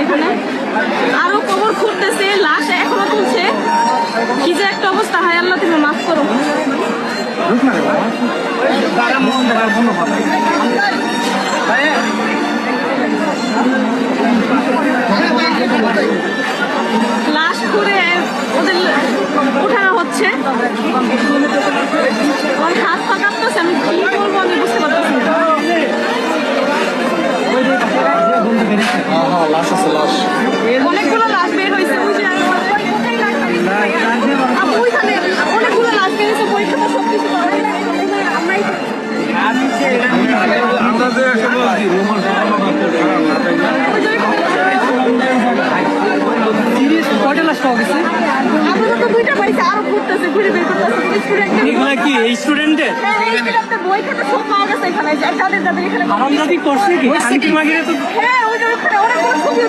এখানে, আরো কবর খুঁড়তেছে, লাশ এখনো তুলছে। কি যে একটা অবস্থা, হায় আল্লাহ তুমি মাফ করো। লাশ খুঁড়ে ওদের উঠানো হচ্ছে। আমার হাত পা কাঁপতেছে, আমি কি করবো আমি বুঝতে পারতেছি না। অনেকগুলো লাশ বের হয়েছে, ওইখানে অনেকগুলো লাশ বের হয়েছে। পরীক্ষা তো সবকিছু কয়টা লাশ পাওয়া গেছে? আপাতত দুইটা পাইছে, আরো ঘুরতেছে, ঘুরে বের করতেছে। এগুলা কি এই স্টুডেন্টের? বই খাতা সব পাওয়া গেছে এখানে, যাদের যাদের এখানে আরামদাদি করছে কি? আন্টি মাগিরে তো হ্যাঁ, ওই যে ওখানে অনেকগুলো ছবিও